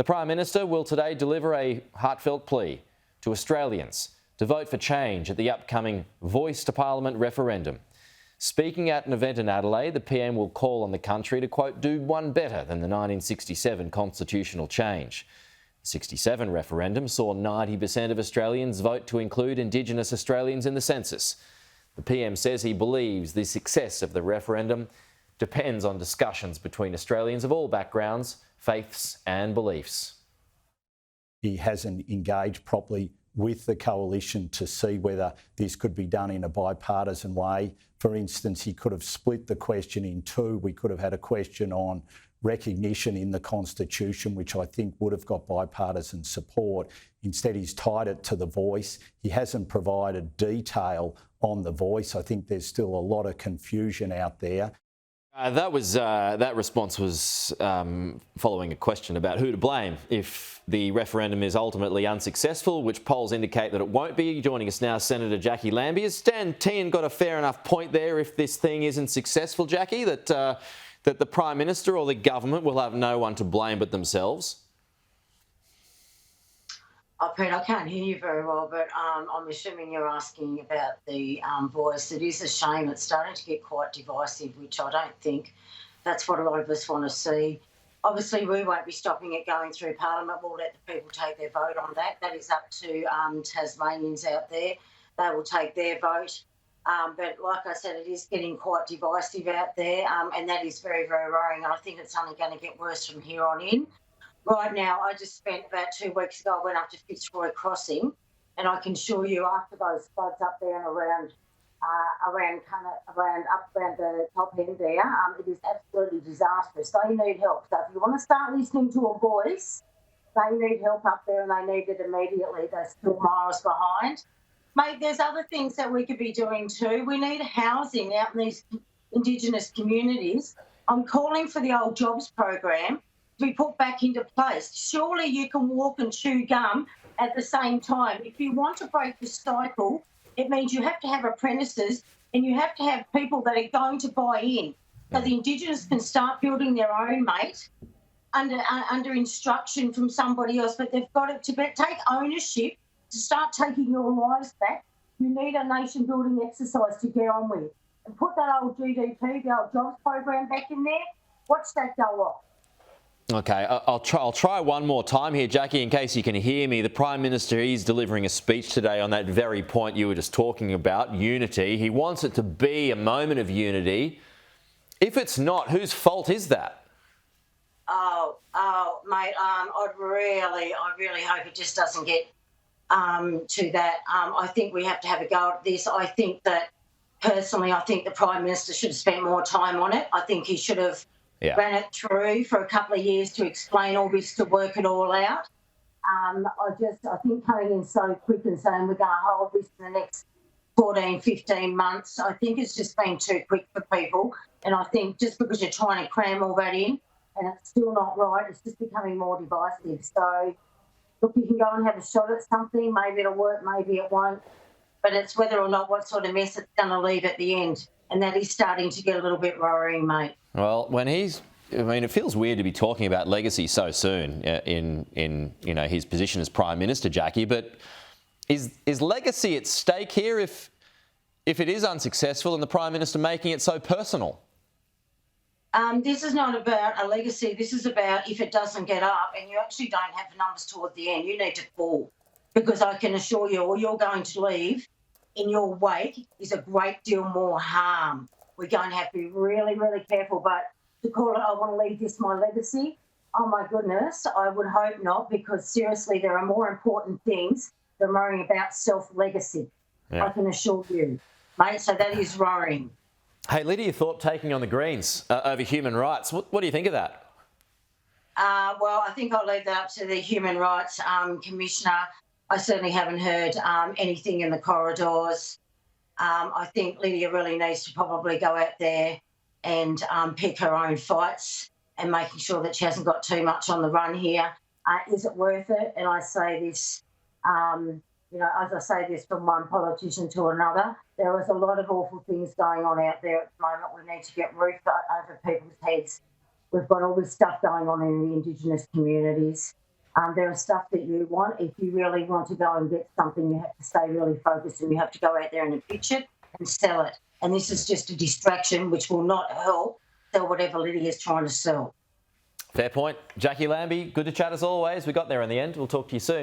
The Prime Minister will today deliver a heartfelt plea to Australians to vote for change at the upcoming Voice to Parliament referendum. Speaking at an event in Adelaide, the PM will call on the country to, quote, do one better than the 1967 constitutional change. The 67 referendum saw 90% of Australians vote to include Indigenous Australians in the census. The PM says he believes the success of the referendum depends on discussions between Australians of all backgrounds, faiths and beliefs. He hasn't engaged properly with the coalition to see whether this could be done in a bipartisan way. For instance, he could have split the question in two. We could have had a question on recognition in the Constitution, which I think would have got bipartisan support. Instead, he's tied it to the voice. He hasn't provided detail on the voice. I think there's still a lot of confusion out there. That response was following a question about who to blame if the referendum is ultimately unsuccessful, which polls indicate that it won't be. Joining us now, Senator Jacqui Lambie. Has Stan Tehan got a fair enough point there if this thing isn't successful, Jacqui, that the Prime Minister or the government will have no one to blame but themselves? Oh, Pete, I can't hear you very well, but I'm assuming you're asking about the voice. It is a shame. It's starting to get quite divisive, which I don't think that's what a lot of us want to see. Obviously, we won't be stopping it going through Parliament. We'll let the people take their vote on that. That is up to Tasmanians out there. They will take their vote. But like I said, it is getting quite divisive out there, and that is very, very worrying. And I think it's only going to get worse from here on in. Right now, I just spent about 2 weeks ago, I went up to Fitzroy Crossing, and I can assure you after those floods up there and around the top end there, it is absolutely disastrous. They need help. So if you want to start listening to a voice, they need help up there and they need it immediately. They're still miles behind. Mate, there's other things that we could be doing too. We need housing out in these Indigenous communities. I'm calling for the old jobs program to be put back into place. Surely you can walk and chew gum at the same time. If you want to break the cycle, it means you have to have apprentices and you have to have people that are going to buy in. So the Indigenous can start building their own, mate, under instruction from somebody else, but they've got to take ownership to start taking your lives back. You need a nation-building exercise to get on with. And put that old GDP, the old jobs program back in there. Watch that go off. OK, I'll try one more time here, Jacqui, in case you can hear me. The Prime Minister, he's delivering a speech today on that very point you were just talking about, unity. He wants it to be a moment of unity. If it's not, whose fault is that? Oh, mate, I really hope it just doesn't get to that. I think we have to have a go at this. I think that, personally, I think the Prime Minister should have spent more time on it. I think he should have ran it through for a couple of years to explain all this, to work it all out. I think coming in so quick and saying we're going to hold this for the next 14, 15 months, I think it's just been too quick for people. And I think just because you're trying to cram all that in and it's still not right, it's just becoming more divisive. So, look, you can go and have a shot at something. Maybe it'll work, maybe it won't. But it's whether or not what sort of mess it's going to leave at the end. And that is starting to get a little bit worrying, mate. Well, it feels weird to be talking about legacy so soon in his position as Prime Minister, Jacqui, but is legacy at stake here if it is unsuccessful and the Prime Minister making it so personal? This is not about a legacy. This is about if it doesn't get up and you actually don't have the numbers toward the end, you need to fall. Because I can assure you, all you're going to leave in your wake is a great deal more harm. We're going to have to be really, really careful. But to call it, I want to leave this my legacy, oh my goodness, I would hope not, because seriously, there are more important things than worrying about self-legacy. Yeah. I can assure you, mate, so that is worrying. Hey, Lydia Thorpe taking on the Greens over human rights. What do you think of that? Well, I think I'll leave that up to the Human Rights Commissioner. I certainly haven't heard anything in the corridors. I think Lydia really needs to probably go out there and pick her own fights and making sure that she hasn't got too much on the run here. Is it worth it? And I say this, as I say this from one politician to another, there is a lot of awful things going on out there at the moment. We need to get roof over people's heads. We've got all this stuff going on in the Indigenous communities. There is stuff that you want. If you really want to go and get something, you have to stay really focused and you have to go out there and pitch it and sell it. And this is just a distraction which will not help sell whatever Lydia is trying to sell. Fair point. Jacqui Lambie, good to chat as always. We got there in the end. We'll talk to you soon.